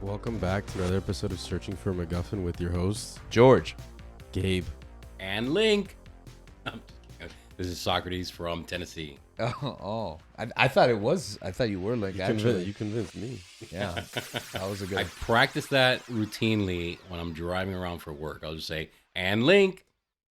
Welcome back to another episode of Searching for a MacGuffin with your hosts, George. Gabe. And Link. This is Socrates from Tennessee. I thought it was. I thought you were like actually. You convinced me. Yeah, that was a good. I practice that routinely when I'm driving around for work. I'll just say, and Link.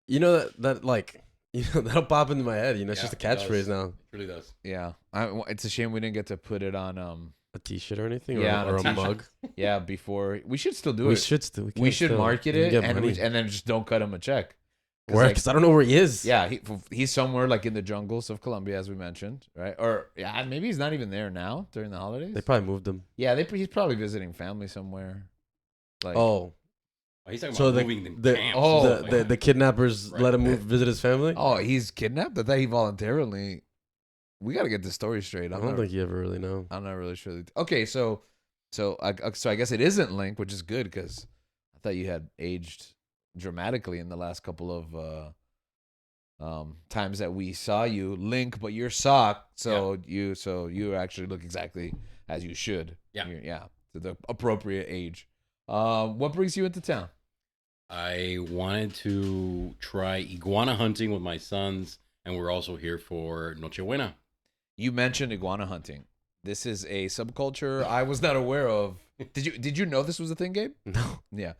You know that'll pop into my head. It's just a it catchphrase does. now. It really does. Yeah, it's a shame we didn't get to put it on. A T-shirt or anything, Yeah, or on a a mug. Yeah, before we should still do We it. should still. We should still. market We can it get money. and then just don't cut him a check. Where? Because I don't know where he is. Yeah, he's somewhere like in the jungles of Colombia, as we mentioned, right? Or yeah, maybe he's not even there now during the holidays. They probably moved him. Yeah, he's probably visiting family somewhere. Like, Oh, Oh, he's talking so about moving the camps. the kidnappers Right. let him visit his family. oh, he's kidnapped. I thought he voluntarily. We got to get the story straight. I don't think you ever really know. I'm not really sure. Okay, so I guess it isn't Link, which is good because I thought you had aged dramatically in the last couple of times that we saw you, Link, but you're Sock, so you actually look exactly as you should. Yeah. Yeah, to the appropriate age. What brings you into town? I wanted to try iguana hunting with my sons, and we're also here for Nochebuena. You mentioned iguana hunting. This is a subculture I was not aware of. Did you know this was a thing, Gabe? No, Yeah.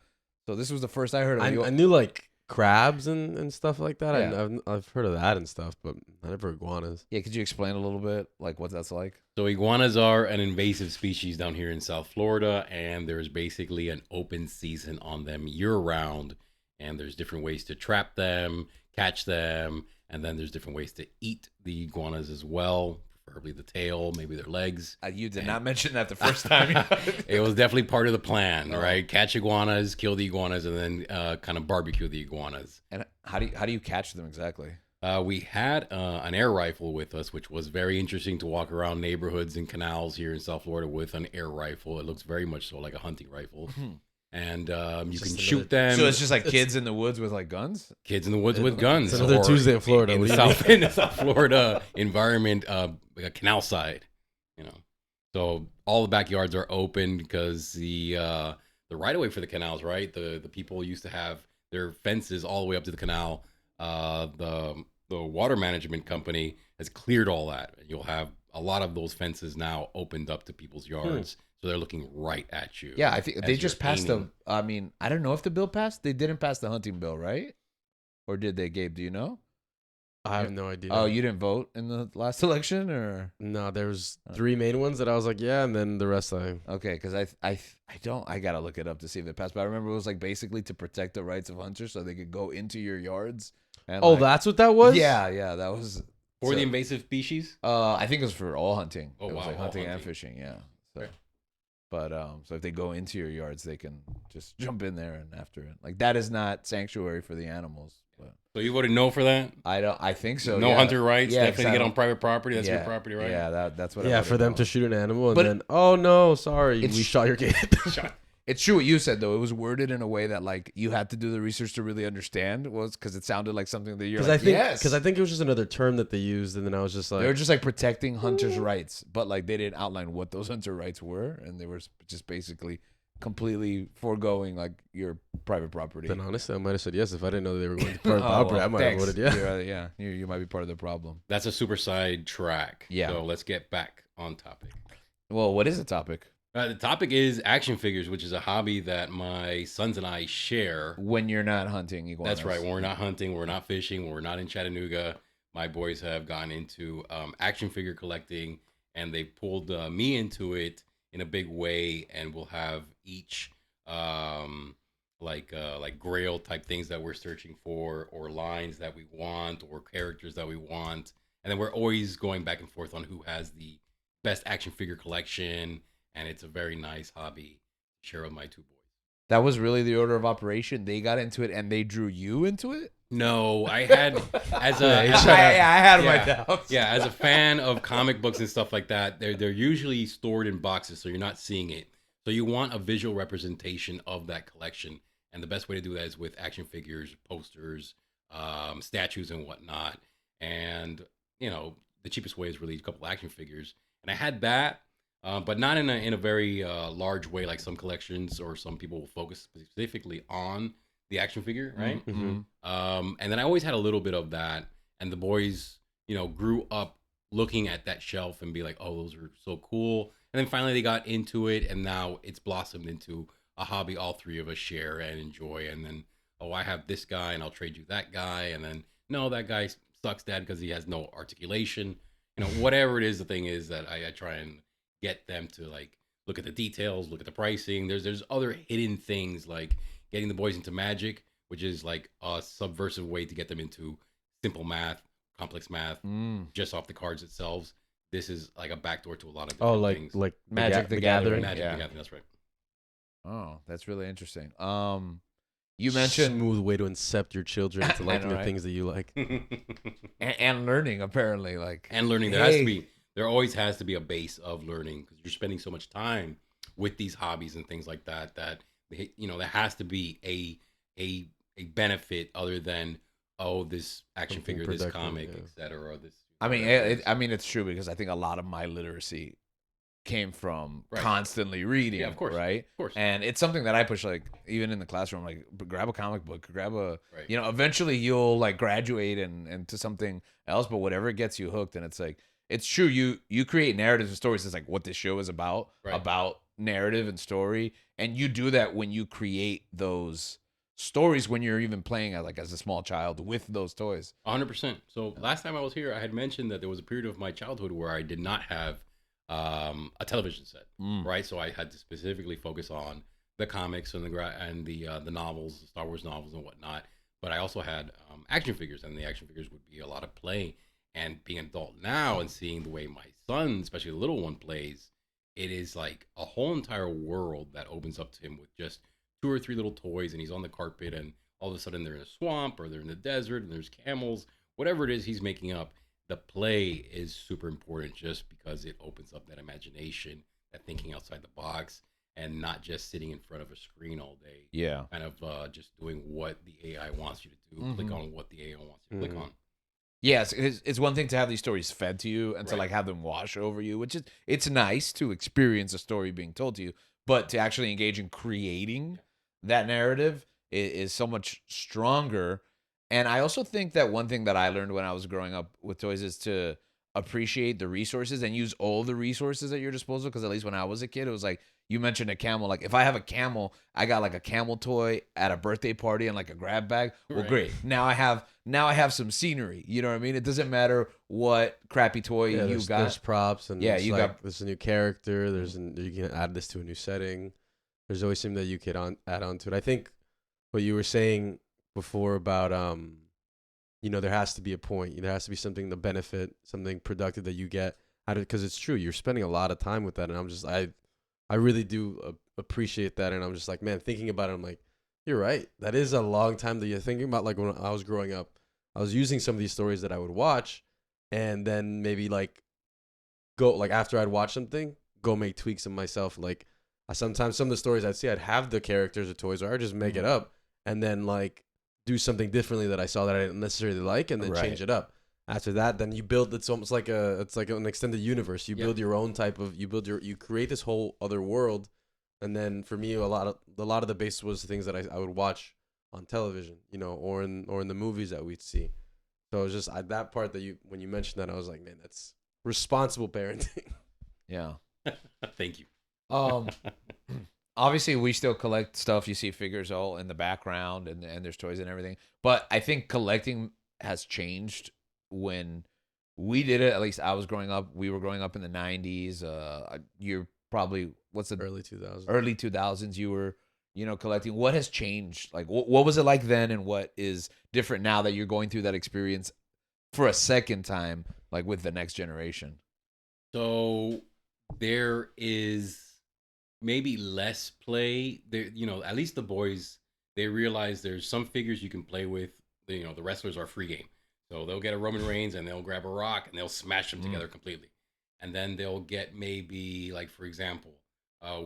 So this was the first I heard of. I knew like crabs and stuff like that. Yeah. I've heard of that and stuff, but I never iguanas. Yeah, could you explain a little bit like what that's like? So iguanas are an invasive species down here in South Florida, and there's basically an open season on them year-round, and there's different ways to trap them, catch them, and then there's different ways to eat the iguanas as well, preferably the tail, maybe their legs. You did not mention that the first time. It was definitely part of the plan, Oh. right? Catch iguanas, kill the iguanas, and then kind of barbecue the iguanas. And how do you catch them exactly? We had an air rifle with us, which was very interesting to walk around neighborhoods and canals here in South Florida with an air rifle. It looks very much so like a hunting rifle. And you Just can shoot another- them. So it's just like kids in the woods with like guns? Kids in the woods with guns. It's another or Tuesday in Florida. In What the do you South, in the South Florida environment, like a canal side, So all the backyards are open because the right of way for the canals, right? The people used to have their fences all the way up to the canal. The water management company has cleared all that. You'll have a lot of those fences now opened up to people's yards, so they're looking right at you. Yeah, I think as they you're just passed aiming. I mean, I don't know if the bill passed. They didn't pass the hunting bill, right? Or did they, Gabe? Do you know? I have no idea. Oh, you didn't vote in the last election, or No, there was 3 main ones that I was like, yeah, and then the rest okay? Because I gotta look it up to see if they passed. But I remember it was like basically to protect the rights of hunters, so they could go into your yards. And Oh, like, that's what that was? yeah, that was For so- the invasive species. I think it was for all hunting. Oh, It was wow, like all hunting and hunting. fishing. Yeah. So, Okay. but so if they go into your yards, they can just jump in there and after it. Like that is not sanctuary for the animals. But So you voted no for that? I think so. No yeah. hunter rights. Yeah, Definitely get on private property. That's your property, right? Yeah, that's what. I Yeah, voted for them no. to shoot an animal and But- then, oh no, sorry, It's- we shot your kid. It's true what you said though. It was worded in a way that like you had to do the research to really understand. Was because it sounded like something that you're Because like, I think it was just another term that they used, and then I was just they were like, just like protecting hunters' rights, but like they didn't outline what those hunter rights were, and they were just basically completely foregoing like your private property. then honestly, I might have said yes if I didn't know they were going to private Oh, property. well, I might thanks. have voted yeah. You might be part of the problem. That's a super side track. Yeah. So let's get back on topic. Well, what is the topic? The topic is action figures, which is a hobby that my sons and I share. When you're not hunting iguanas. That's right. When we're not hunting, we're not fishing, we're not in Chattanooga. My boys have gotten into action figure collecting, and they pulled me into it in a big way. And we'll have each like Grail type things that we're searching for, or lines that we want, or characters that we want, and then we're always going back and forth on who has the best action figure collection. And it's a very nice hobby to share with my 2 boys. That was really the order of operation. They got into it and they drew you into it. No, I had as a I had my Yeah. doubts. yeah, as a fan of comic books and stuff like that, they're usually stored in boxes, so you're not seeing it. So you want a visual representation of that collection, and the best way to do that is with action figures, posters, statues, and whatnot. And the cheapest way is really a couple action figures. And I had that. but not in a very large way like some collections or some people will focus specifically on the action figure, right? Mm-hmm. And then I always had a little bit of that, and the boys, grew up looking at that shelf and be like, "Oh, those are so cool." And then finally they got into it, and now it's blossomed into a hobby all three of us share and enjoy. And then, oh, I have this guy, and I'll trade you that guy. And then, no, that guy sucks, Dad, because he has no articulation. Whatever it is, the thing is that I try and get them to like look at the details, look at the pricing. There's other hidden things like getting the boys into magic, which is like a subversive way to get them into simple math, complex math, just off the cards itself. This is like a backdoor to a lot of Oh, different things. like Magic the Gathering. Magic Yeah. the Gathering, that's right. Oh, that's really interesting. You mentioned smooth way to incept your children into liking the right? things that you like. and learning apparently like And learning, there always has to be a base of learning because you're spending so much time with these hobbies and things like that there has to be a benefit other than, oh, this action Something figure, this productive, comic, yeah. etc. Or this. I mean, whatever it is. it's true because I think a lot of my literacy came from Right. constantly reading. Yeah, of course. Right. Of course. And it's something that I push, like, even in the classroom, like, grab a comic book, grab a, Right. eventually you'll, like, graduate and to something else, but whatever gets you hooked. And it's like, it's true. You create narratives and stories. It's like what this show is about narrative and story. And you do that when you create those stories when you're even playing as a small child with those toys. 100%. So last time I was here, I had mentioned that there was a period of my childhood where I did not have a television set, right? So I had to specifically focus on the comics and the novels, the Star Wars novels and whatnot. But I also had action figures, and the action figures would be a lot of play. And being an adult now and seeing the way my son, especially the little one, plays, it is like a whole entire world that opens up to him with just 2 or 3 little toys, and he's on the carpet, and all of a sudden they're in a swamp or they're in the desert, and there's camels, whatever it is he's making up. The play is super important just because it opens up that imagination, that thinking outside the box, and not just sitting in front of a screen all day. Yeah. Kind of just doing what the AI wants you to do, click on what the AI wants you to click on. Yes, it's one thing to have these stories fed to you and to Right. like have them wash over you, which is it's nice to experience a story being told to you, but to actually engage in creating that narrative is so much stronger. And I also think that one thing that I learned when I was growing up with toys is to appreciate the resources and use all the resources at your disposal. Because at least when I was a kid, it was like you mentioned a camel. Like if I have a camel, I got like a camel toy at a birthday party and like a grab bag. Well, Right. great. Now I have some scenery. You know what I mean? It doesn't matter what crappy toy you there's got. props and Yeah, it's you like, got- there's a new character. You can add this to a new setting. There's always something that you could add on to it. I think what you were saying before about there has to be a point. There has to be something to benefit, something productive that you get out of it, because it's true. You're spending a lot of time with that, and I really do appreciate that, and I'm just like, man, thinking about it, I'm like, you're right. That is a long time that you're thinking about. Like when I was growing up, I was using some of these stories that I would watch, and then maybe like go like after I'd watch something, go make tweaks of myself. Like sometimes some of the stories I'd see, I'd have the characters or toys, or I'd just make it up, and then like do something differently that I saw that I didn't necessarily like, and then change it up. After that, then you build. It's almost like it's like an extended universe. You build your own type of. You create this whole other world, and then for me, a lot of the base was things that I would watch on television, or in the movies that we'd see. So it was just that part that when you mentioned that, I was like, man, that's responsible parenting. Yeah. Thank you. Obviously we still collect stuff. You see figures all in the background and there's toys and everything. But I think collecting has changed when we did it. At least I was growing up. We were growing up in the 90s. You're probably Early 2000s. early 2000s you were, collecting. What has changed? Like what was it like then and what is different now that you're going through that experience for a second time, like with the next generation? So there is maybe less play there. At least the boys, they realize there's some figures you can play with. The wrestlers are free game, so they'll get a Roman Reigns and they'll grab a rock and they'll smash them together completely, and then they'll get maybe, like, for example,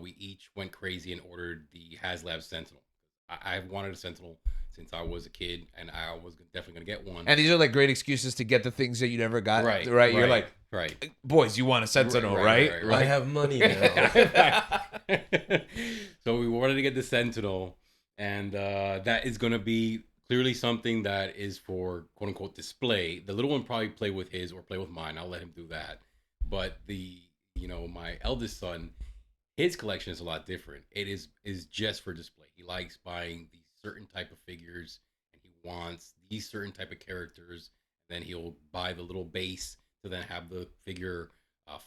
we each went crazy and ordered the HasLab Sentinel. I wanted a Sentinel since I was a kid, and I was definitely gonna get one. And these are like great excuses to get the things that you never got. Right. You're like, right. boys, you want a Sentinel, right? I have money now. So we wanted to get the Sentinel, and that is going to be clearly something that is for quote unquote display. The little one probably play with his or play with mine. I'll let him do that. But my eldest son, his collection is a lot different. It is just for display. He likes buying these certain type of figures, and he wants these certain type of characters. Then he'll buy the little base to then have the figure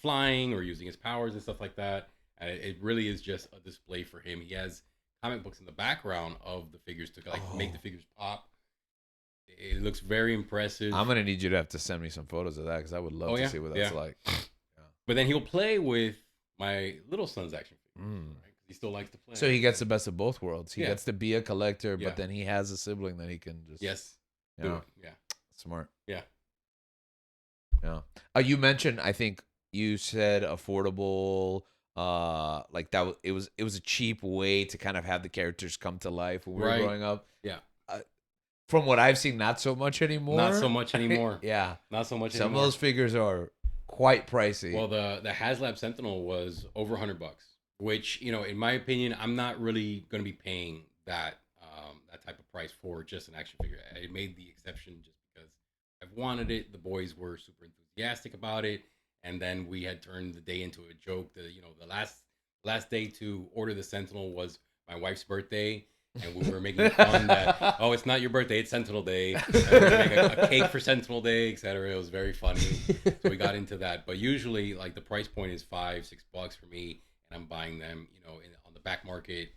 flying or using his powers and stuff like that. And it really is just a display for him. He has comic books in the background of the figures to make the figures pop. It looks very impressive. I'm gonna need you to have to send me some photos of that because I would love to see what that's like. Yeah. But then he'll play with my little son's action figures. Right? He still likes to play. So he gets the best of both worlds. He Yeah. gets to be a collector, Yeah. but then he has a sibling that he can just do it. Yeah. Smart. Yeah. Yeah. You mentioned, I think you said affordable. Like that. It was a cheap way to kind of have the characters come to life when we were growing up. Yeah. From what I've seen, not so much anymore. Not so much anymore. Yeah. Not so much Some anymore. of those figures are quite pricey. Well, the HasLab Sentinel was over $100, which, in my opinion, I'm not really going to be paying that type of price for just an action figure. I made the exception just because I've wanted it. The boys were super enthusiastic about it, and then we had turned the day into a joke. The last day to order the Sentinel was my wife's birthday. And we were making fun that, oh, it's not your birthday, it's Sentinel Day. And we're gonna make a cake for Sentinel Day, etc. It was very funny. So we got into that. But usually, like, the price point is $5-6 for me, and I'm buying them, on the back market,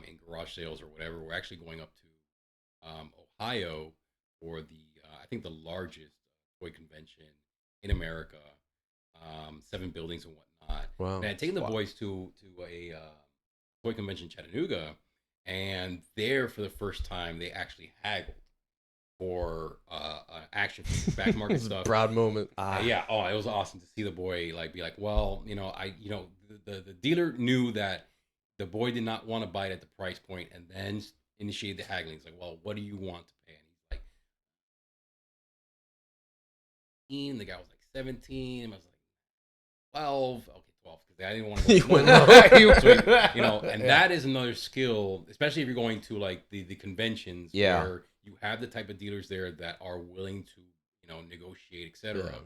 in garage sales or whatever. We're actually going up to Ohio for I think the largest toy convention in America. 7 buildings and whatnot. Wow. And I had taken the boys to a toy convention in Chattanooga. And there, for the first time, they actually haggled for action figure, back market stuff. Proud moment. Yeah. Oh, it was awesome to see the boy be like, well, the dealer knew that the boy did not want to buy it at the price point, and then initiated the haggling. He's like, well, what do you want to pay? And he's like, 18. The guy was like 17. I was like 12. Okay. Because I didn't want to go. And that is another skill, especially if you're going to like the conventions where you have the type of dealers there that are willing to negotiate, etc.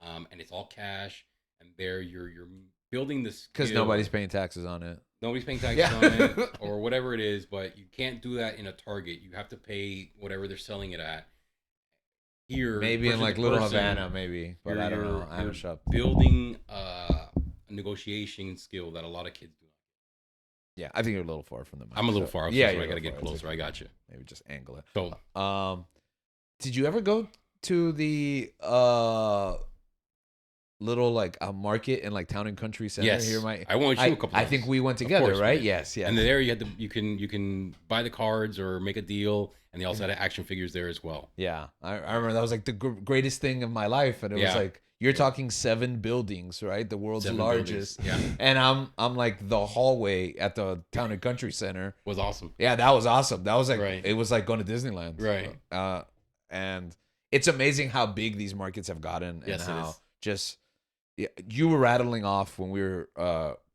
And it's all cash, and there you're building this because nobody's paying taxes on it. Nobody's paying taxes on it or whatever it is, but you can't do that in a Target. You have to pay whatever they're selling it at. Here, maybe in like Little Havana, maybe, but I don't know. I haven't shopped. Building negotiation skill that a lot of kids do. Yeah, I think you're a little far from the mic. I'm a little far. Yeah, so I gotta get closer. I got you. Maybe just angle it. So, did you ever go to the little like a market in like Town and Country Center? Yes, here, I went with you a couple. I think we went together, course, right? man. Yes. And there you can buy the cards or make a deal, and they also had action figures there as well. Yeah, I remember that was like the greatest thing of my life, and it was like. You're talking 7 buildings, right? The world's largest. Yeah. And I'm like the hallway at the Town and Country Center. Was awesome. Yeah, that was awesome. That was like it was like going to Disneyland. Right. And it's amazing how big these markets have gotten and yes, how just you were rattling off when we were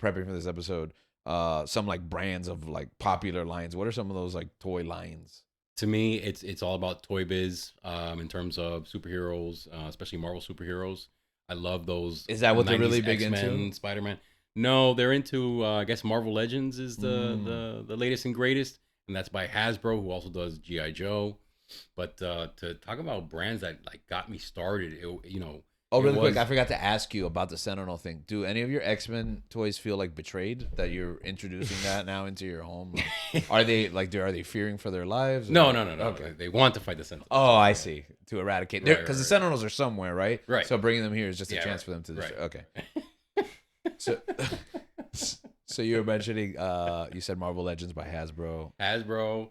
prepping for this episode some like brands of like popular lines. What are some of those like toy lines? To me, it's all about Toy Biz in terms of superheroes, especially Marvel superheroes. I love those. Is that what they're really big X-Men, into? Spider-Man. No, they're into I guess Marvel Legends is the latest and greatest, and that's by Hasbro, who also does G.I. Joe. But to talk about brands that like got me started, Oh, really quick, I forgot to ask you about the Sentinel thing. Do any of your X-Men toys feel like betrayed that you're introducing that now into your home? Like, are they fearing for their lives? Or? No. Okay. They want to fight the Sentinels. Oh, I see. To eradicate. Because Right. the Sentinels are somewhere, right? Right. So bringing them here is just a chance right. for them to destroy. Right. Okay. So you were mentioning, you said Marvel Legends by Hasbro.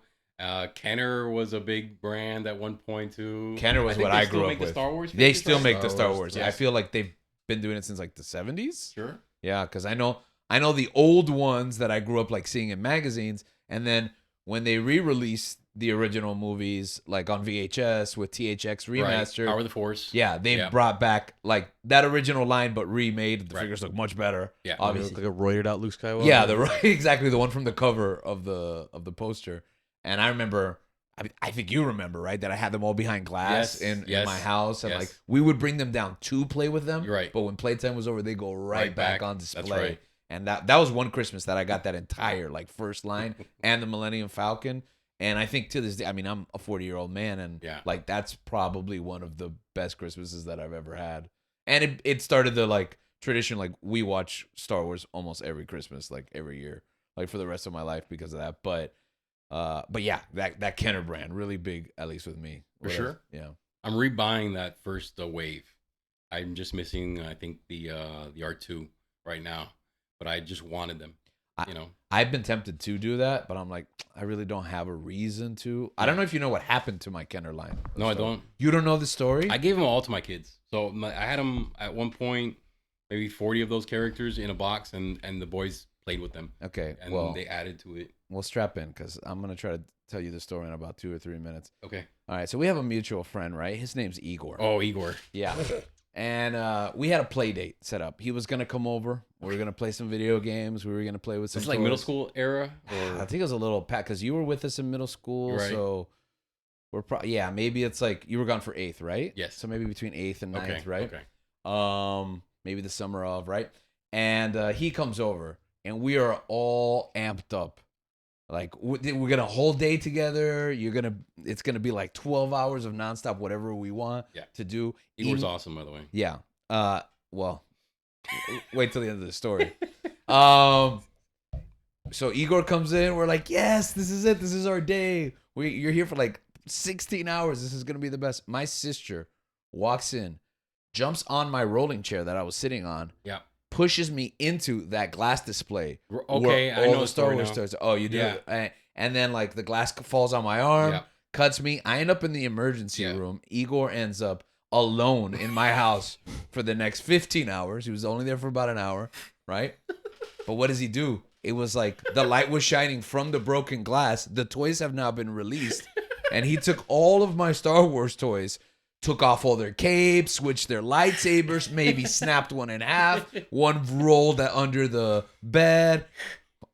Kenner was a big brand at one point too. Kenner was what I grew up with. The Star Wars they figures, still right? make the Star Wars. Yes. I feel like they've been doing it since like the 70s. Sure. Yeah, because I know the old ones that I grew up like seeing in magazines, and then when they re-released the original movies, like on VHS with THX remastered. Power of the Force. Yeah, they brought back like that original line, but remade. The figures look much better. Yeah, obviously, like a roided out Luke Skywalker. Yeah, exactly the one from the cover of the poster. And I remember, I think you remember, right? That I had them all behind glass in my house, and like we would bring them down to play with them. You're right. But when playtime was over, they go right back on display. That's right. And that was one Christmas that I got that entire like first line and the Millennium Falcon. And I think to this day, I mean, I'm a 40-year-old man, and like that's probably one of the best Christmases that I've ever had. And it started the like tradition, like we watch Star Wars almost every Christmas, like every year, like for the rest of my life because of that. But yeah, that Kenner brand really big, at least with me. For sure. Yeah. I'm rebuying that first wave. I'm just missing, I think, the R2 right now, but I just wanted them. I've been tempted to do that, but I'm like, I really don't have a reason to. I don't know if you know what happened to my Kenner line. No, I don't. You don't know the story? I gave them all to my kids. So I had them at one point, maybe 40 of those characters in a box, and the boys played with them. Okay, and they added to it. We'll strap in because I'm going to try to tell you the story in about 2 or 3 minutes. Okay. All right, so we have a mutual friend, right? His name's Igor. Oh, Igor. Yeah. And we had a play date set up. He was going to come over. We were going to play some video games. We were going to play with some It's like middle school era? Or? I think it was a little packed because you were with us in middle school. Right. So we're maybe it's like you were gone for 8th, right? Yes. So maybe between 8th and 9th, right? Okay. Maybe the summer of, right? And he comes over and we are all amped up. Like we're gonna whole day together. It's gonna be like 12 hours of nonstop, whatever we want to do. Igor's awesome, by the way. Yeah. Well, wait till the end of the story. So Igor comes in. We're like, yes, this is it. This is our day. You're here for like 16 hours. This is gonna be the best. My sister walks in, jumps on my rolling chair that I was sitting on. Yeah. Pushes me into that glass display. Okay, I know the Star Wars stars. Oh, you do? Yeah. And then like the glass falls on my arm, cuts me. I end up in the emergency room. Igor ends up alone in my house for the next 15 hours. He was only there for about an hour, right? But what does he do? It was like the light was shining from the broken glass. The toys have now been released. And he took all of my Star Wars toys, took off all their capes, switched their lightsabers, maybe snapped one in half, one rolled under the bed.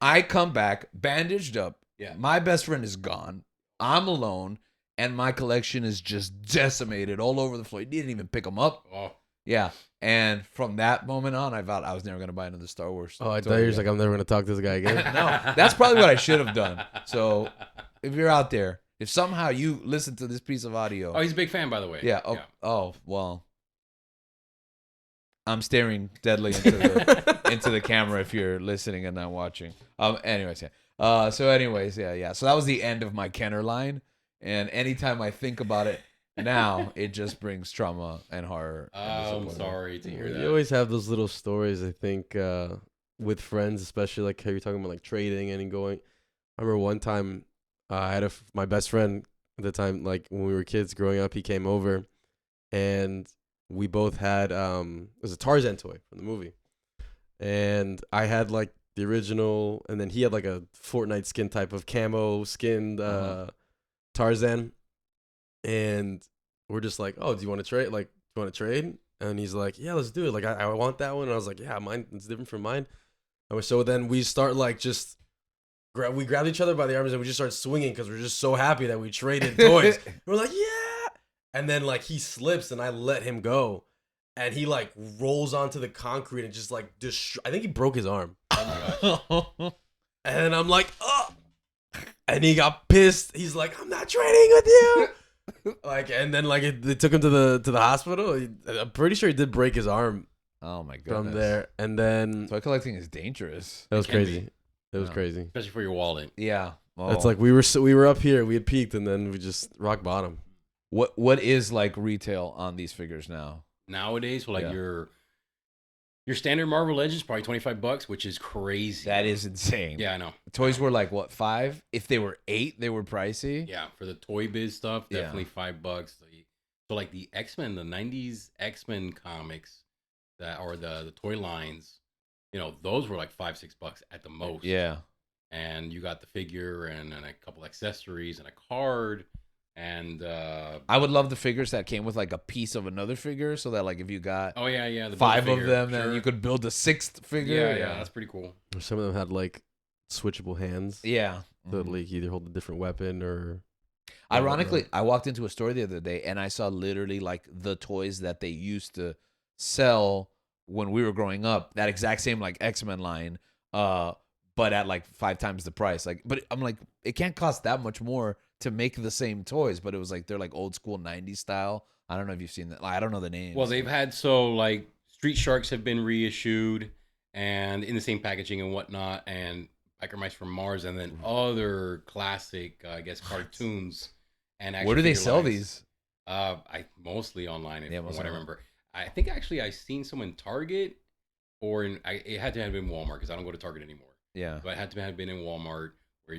I come back, bandaged up. Yeah. My best friend is gone. I'm alone, and my collection is just decimated all over the floor. He didn't even pick them up. Oh. Yeah. And from that moment on, I vowed I was never going to buy another Star Wars. Oh, I thought you were like, I'm never going to talk to this guy again. No, that's probably what I should have done. So if you're out there, if somehow you listen to this piece of audio. Oh, he's a big fan, by the way. Yeah. Oh, well. I'm staring deadly into the camera if you're listening and not watching. Anyways, yeah. So that was the end of my Kenner line. And anytime I think about it now, it just brings trauma and horror. I'm sorry to hear that. You always have those little stories, I think, with friends, especially like how you're talking about like trading and going. I remember one time, I had my best friend at the time, like when we were kids growing up, he came over and we both had, it was a Tarzan toy from the movie. And I had like the original, and then he had like a Fortnite skin type of camo skinned Tarzan. And we're just like, oh, do you want to trade? Like, do you want to trade? And he's like, yeah, let's do it. Like, I want that one. And I was like, yeah, mine is different from mine. And so then we start like just, we grabbed each other by the arms and we just started swinging because we're just so happy that we traded toys. We're like, yeah. And then like he slips and I let him go. And he like rolls onto the concrete and just like, I think he broke his arm. And I'm like, oh. And he got pissed. He's like, I'm not trading with you. Like, and then like they took him to the hospital. I'm pretty sure he did break his arm. Oh my goodness. From there. And then toy collecting is dangerous. It was crazy. It was crazy. Especially for your wallet. Yeah. Oh. It's like we were up here, we had peaked, and then we just rock bottom. What is like retail on these figures now? Nowadays, well, like your standard Marvel Legends probably $25, which is crazy. That is insane. Yeah, I know. Toys were like what, $5? If they were $8, they were pricey. Yeah, for the Toy Biz stuff, definitely $5. So like the X-Men, the 90s X-Men comics that are the toy lines, you know, those were like $5-6 at the most. Yeah. and you got the figure and a couple accessories and a card. And I would love the figures that came with like a piece of another figure, so that like if you got oh yeah, the 5 of Build-A-Figure, them, sure. then you could build a 6th figure. Yeah, that's pretty cool. Or some of them had like switchable hands. Yeah. So like either hold a different weapon or. Ironically, I walked into a store the other day and I saw literally like the toys that they used to sell when we were growing up. That exact same like X-Men line, but at like 5 times the price. Like, but I'm like, it can't cost that much more to make the same toys. But it was like they're like old school '90s style. I don't know if you've seen that. Like, I don't know the names. Well, they've had like Street Sharks have been reissued and in the same packaging and whatnot, and Biker Mice from Mars, and then other classic, I guess, cartoons. And where do they figure sell lines. these? I mostly online. From what I online. remember, I think actually I seen some in Target, or it had to have been Walmart because I don't go to Target anymore. Yeah, But it had to have been in Walmart where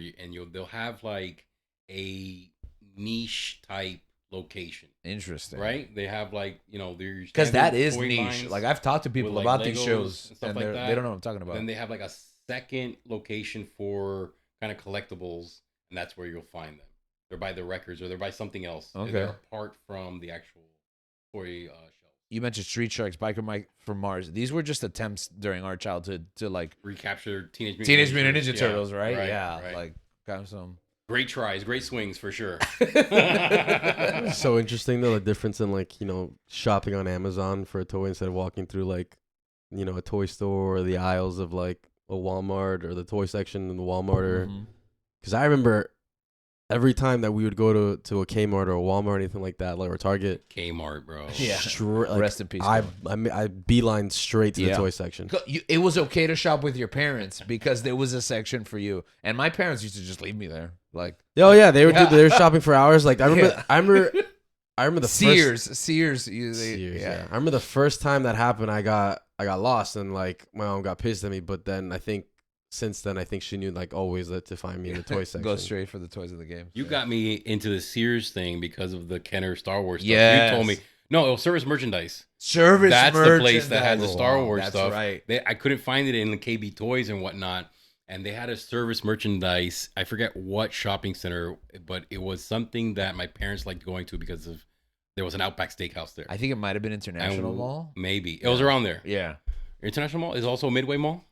they'll have like a niche type location, interesting. right? They have like Because that is toy niche. lines Like I've talked to people with, about like, these Legos shows, and stuff and like they that. don't know what I'm talking about. Then they have like a second location for kind of collectibles, and that's where you'll find them. They're by the records or they're by something else. Okay. They're apart from the actual toy shelf. You mentioned Street Sharks, Biker Mike from Mars. These were just attempts during our childhood to like Recapture Teenage Mutant Ninja Yeah, Turtles, right? Yeah, right. like kind of some. Great tries, great swings for sure. It's so interesting though, the difference in like, shopping on Amazon for a toy instead of walking through like, a toy store or the aisles of like a Walmart or the toy section in the Walmart. Or because I remember every time that we would go to a Kmart or a Walmart or anything like that, like or Target. Kmart, bro. Yeah. Like, Rest in peace. I beeline straight to the toy section. It was okay to shop with your parents because there was a section for you, and my parents used to just leave me there. Like, Oh yeah, they were shopping for hours. Like I remember the Sears. Sears. Yeah. I remember the first time that happened. I got lost and like my mom got pissed at me. But then since then, I think she knew like always to find me in the toy section. Go straight for the toys of the game. You got me into the Sears thing because of the Kenner Star Wars stuff. Yes. You told me. No, it was Service Merchandise. That's the place that had the Star Wars stuff. Right. I couldn't find it in the KB Toys and whatnot. And they had a Service Merchandise. I forget what shopping center, but it was something that my parents liked going to because there was an Outback Steakhouse there. I think it might have been International Mall. Maybe. It was around there. Yeah. International Mall is also Midway Mall,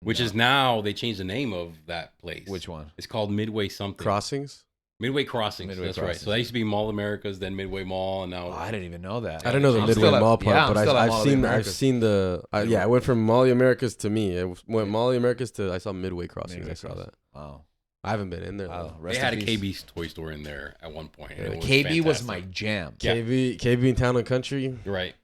which is now they changed the name of that place. Which one? It's called Midway something. Crossings. Midway Crossings. Midway That's Crossings. right. So that used to be Mall Americas, then Midway Mall, and now Oh, I didn't even know that. I don't know the I'm Midway still at- Mall part, yeah, I'm but still at I've Mall of the seen Americas. I went from Mall of the Americas to me. It went Mall of the Americas to I saw Midway Crossings. Midway I saw Crossings. that. Wow. I haven't been in there. Wow. Though. they Rest had a in peace. KB toy store in there at one point. And it was KB was my fantastic. jam. Yeah. KB in Town and Country. You're right.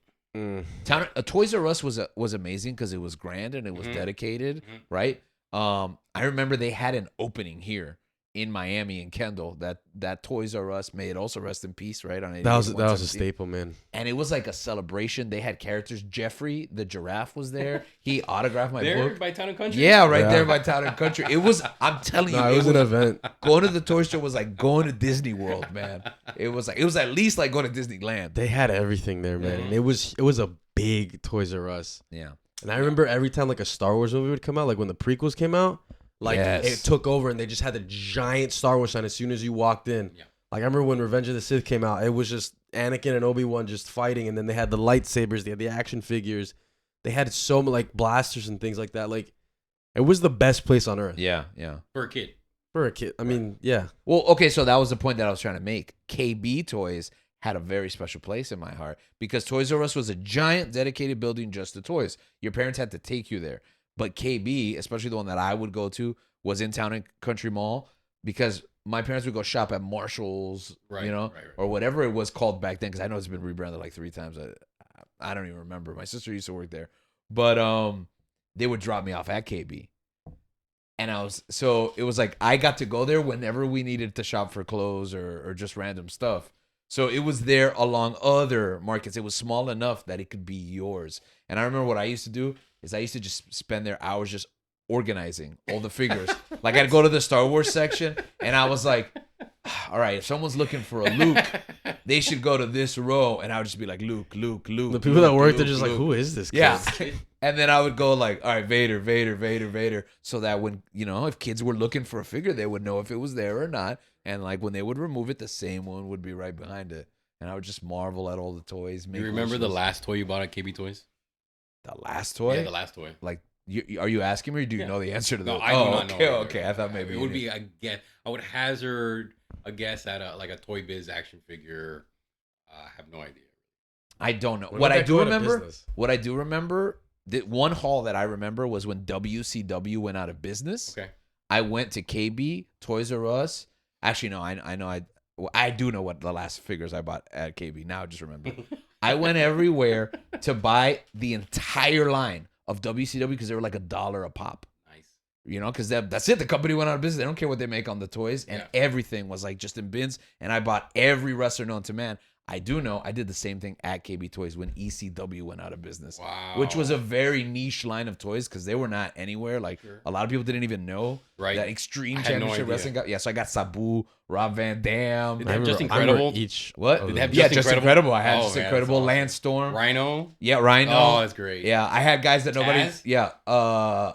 Toys R Us was amazing because it was grand and it was dedicated, right? I remember they had an opening here in Miami in Kendall that Toys R Us made. Also, rest in peace, right? On That was a 117. staple, man. And it was like a celebration. They had characters. Jeffrey the giraffe was there. He autographed my There book. by Town and Country. Yeah, right Yeah. there by Town and Country. It was. I'm telling you, No, it was an event. going to the toy store was like going to Disney World, man. It was at least like going to Disneyland. They had everything there, man. And it was a big Toys R Us. Yeah. And I remember every time like a Star Wars movie would come out, like when the prequels came out, like Yes. it took over and they just had the giant Star Wars sign as soon as you walked in. Yeah. Like I remember when Revenge of the Sith came out, it was just Anakin and Obi-Wan just fighting, and then they had the lightsabers, they had the action figures, they had so many like blasters and things like that. Like it was the best place on earth Yeah. Yeah. For a kid. for a kid. I mean, yeah. Well, okay, so that was the point that I was trying to make. KB Toys had a very special place in my heart because Toys R Us was a giant dedicated building just to toys. Your parents had to take you there. But KB, especially the one that I would go to, was in Town and Country Mall because my parents would go shop at Marshall's, Right, you know, right. or whatever it was called back then because I know it's been rebranded like 3 times. I don't even remember. My sister used to work there. But they would drop me off at KB. And it was like I got to go there whenever we needed to shop for clothes or just random stuff. So it was there along other markets. It was small enough that it could be yours. And I remember what I used to do is I used to just spend their hours just organizing all the figures. Like I'd go to the Star Wars section and I was like, all right, if someone's looking for a Luke, they should go to this row. And I would just be like, Luke. The people that worked there just like, who is this kid? Yeah. And then I would go like, all right, Vader, Vader, Vader, Vader. So that when, if kids were looking for a figure, they would know if it was there or not. And like when they would remove it, the same one would be right behind it. And I would just marvel at all the toys. You remember the last toy you bought at KB Toys? The last toy? Yeah, the last toy. Like, are you asking me or do you know the answer to that? No, I do not know. Okay. I thought maybe it would be a guess. I would hazard a guess at a Toy Biz action figure. I have no idea. I don't know. What I do remember, the one haul that I remember was when WCW went out of business. Okay. I went to KB, Toys R Us. Actually, no, I do know what the last figures I bought at KB. Now I just remember. I went everywhere to buy the entire line of WCW because they were like $1 a pop. Nice. Because that's it. The company went out of business. They don't care what they make on the toys. And everything was like just in bins. And I bought every wrestler known to man. I do know I did the same thing at KB Toys when ECW went out of business. Wow. Which was a very niche line of toys because they were not anywhere. Like a lot of people didn't even know that Extreme Championship Wrestling got. Yeah, so I got Sabu, Rob Van Dam. Did they have Just Incredible? What? Did they have Just Incredible? I had Just Incredible, awesome. Lance Storm. Rhino? Yeah, Rhino. Oh, that's great. Yeah, I had guys that nobody. Taz? Yeah.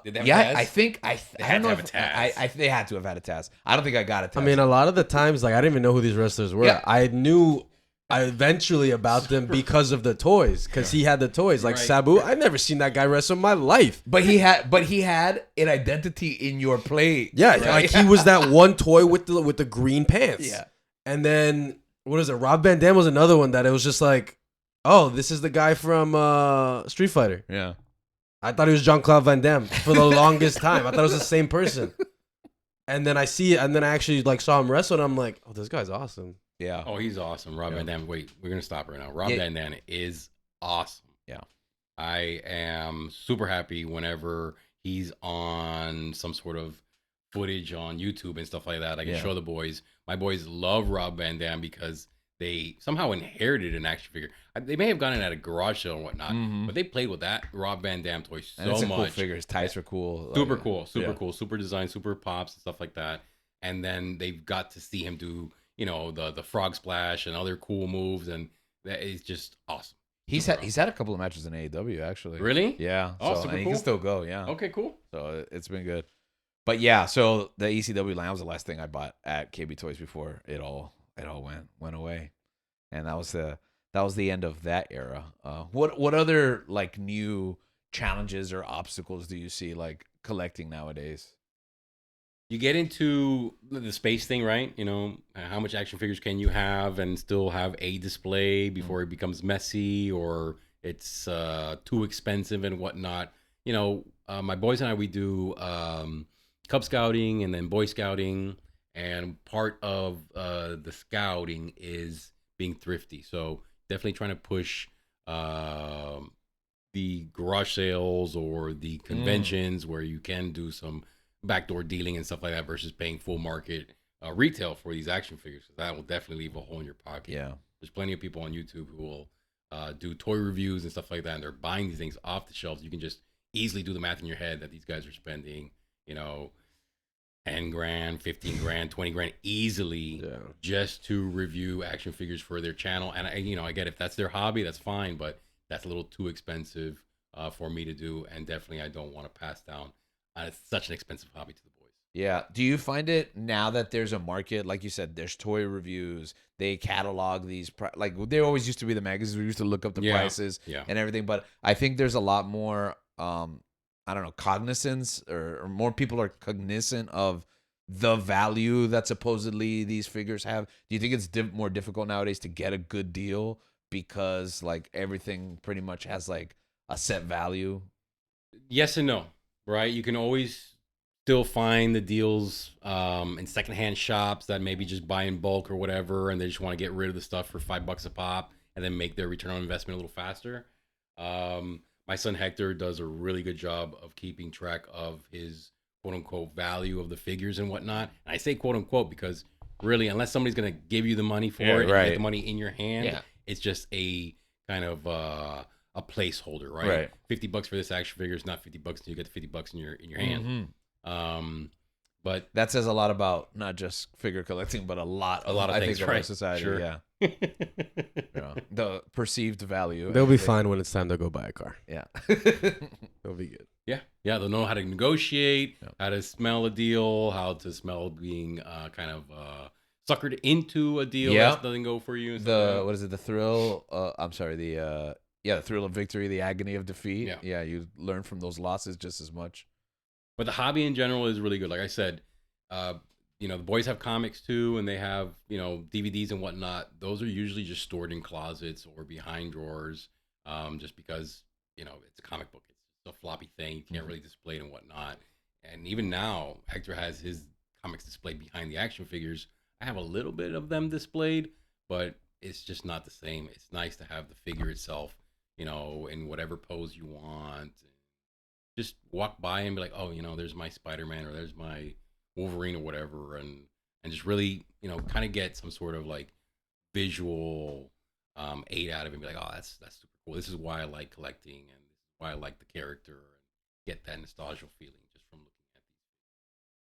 Did they have a Taz? I think They had to have a Taz. they had to have had a Taz. I don't think I got a Taz. I mean, a lot of the times, like I didn't even know who these wrestlers were. Yeah. I knew eventually about them because of the toys, because he had the toys. Like Sabu, I've never seen that guy wrestle in my life. But he had an identity in your play. Yeah, like he was that one toy with the green pants. Yeah. And then what is it? Rob Van Dam was another one that it was just like, oh, this is the guy from Street Fighter. Yeah. I thought he was Jean-Claude Van Damme for the longest time. I thought it was the same person. And then I see it, and then I actually like saw him wrestle, and I'm like, oh, this guy's awesome. Yeah. Oh, he's awesome. Rob Van Dam. Wait, we're going to stop right now. Rob Van Dam is awesome. Yeah. I am super happy whenever he's on some sort of footage on YouTube and stuff like that. I can show the boys. My boys love Rob Van Dam because they somehow inherited an action figure. They may have gotten it at a garage sale and whatnot, but they played with that Rob Van Dam toy so and it's a much. Cool figure. His tights are cool. Super cool. Super design, super pops and stuff like that. And then they've got to see him do the frog splash and other cool moves, and that is just awesome. He's had a couple of matches in AEW actually. Really? Yeah. Oh, so, super and he cool. can still go. Yeah. Okay, cool. So it's been good. But yeah, so the ECW line was the last thing I bought at KB Toys before it all went away, and that was the end of that era. What other like new challenges or obstacles do you see like collecting nowadays? You get into the space thing, right? How much action figures can you have and still have a display before it becomes messy or it's too expensive and whatnot. My boys and I, we do Cub Scouting and then Boy Scouting, and part of the scouting is being thrifty. So definitely trying to push the garage sales or the conventions where you can do some backdoor dealing and stuff like that versus paying full market retail for these action figures. That will definitely leave a hole in your pocket. Yeah. There's plenty of people on YouTube who will do toy reviews and stuff like that, and they're buying these things off the shelves. You can just easily do the math in your head that these guys are spending, 10 grand, 15 grand, 20 grand easily just to review action figures for their channel. And I get if that's their hobby, that's fine, but that's a little too expensive for me to do. And definitely I don't want to pass down such an expensive hobby to the boys. Yeah. Do you find it now that there's a market, like you said, there's toy reviews, they catalog these, like there always used to be the magazines. We used to look up the prices and everything. But I think there's a lot more, cognizance or more people are cognizant of the value that supposedly these figures have. Do you think it's more difficult nowadays to get a good deal because like everything pretty much has like a set value? Yes and no. Right, you can always still find the deals in secondhand shops that maybe just buy in bulk or whatever, and they just want to get rid of the stuff for $5 a pop and then make their return on investment a little faster. My son Hector does a really good job of keeping track of his quote unquote value of the figures and whatnot. And I say quote unquote because really, unless somebody's gonna give you the money for it and get the money in your hand, it's just a kind of a placeholder, right? $50 for this action figure is not $50 until you get the $50 in your hand. But that says a lot about not just figure collecting, but a lot of things, right? Society. Sure. Yeah. The perceived value. They'll be fine when it's time to go buy a car. Yeah. They'll be good. Yeah, they'll know how to negotiate, Yeah. how to smell a deal, how to smell being kind of suckered into a deal Yeah. that doesn't go for you. And stuff like The that. what is it? The thrill. I'm sorry. The thrill of victory, the agony of defeat. Yeah. You learn from those losses just as much. But the hobby in general is really good. Like I said, the boys have comics too, and they have DVDs and whatnot. Those are usually just stored in closets or behind drawers, just because it's a comic book. It's a floppy thing. You can't really display it and whatnot. And even now, Hector has his comics displayed behind the action figures. I have a little bit of them displayed, but it's just not the same. It's nice to have the figure itself, in whatever pose you want. Just walk by and be like, oh, there's my Spider-Man or there's my Wolverine or whatever, and just really, kind of get some sort of like visual aid out of it and be like, oh, that's super cool. This is why I like collecting and this is why I like the character and get that nostalgia feeling just from looking at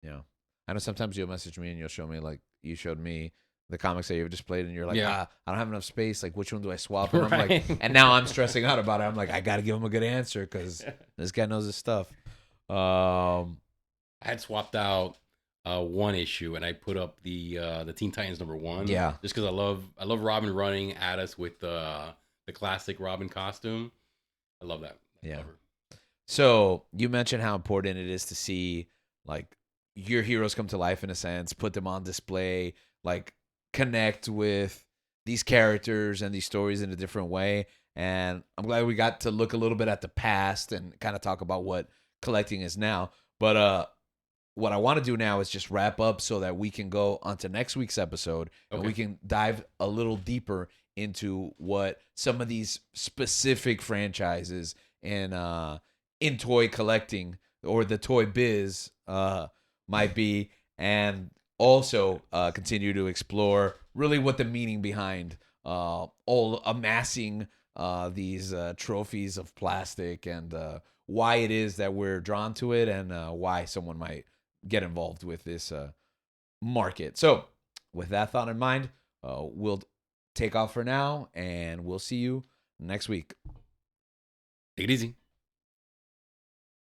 these. Yeah. I know sometimes you'll message me and you'll show me, like you showed me the comics that you've displayed, and you're like, Yeah. I don't have enough space. Like, which one do I swap? And I'm like, Right. and now I'm stressing out about it. I'm like, I got to give him a good answer because this guy knows his stuff. I had swapped out one issue and I put up the Teen Titans #1. Yeah. Just because I love Robin running at us with the classic Robin costume. I love that. Yeah. cover. So you mentioned how important it is to see like your heroes come to life in a sense, put them on display, like connect with these characters and these stories in a different way. And I'm glad we got to look a little bit at the past and kind of talk about what collecting is now. But what I want to do now is just wrap up so that we can go on to next week's episode and Okay. we can dive a little deeper into what some of these specific franchises and in toy collecting or the toy biz might be, and also continue to explore really what the meaning behind all amassing these trophies of plastic and why it is that we're drawn to it and why someone might get involved with this market. So with that thought in mind, we'll take off for now and we'll see you next week. Take it easy.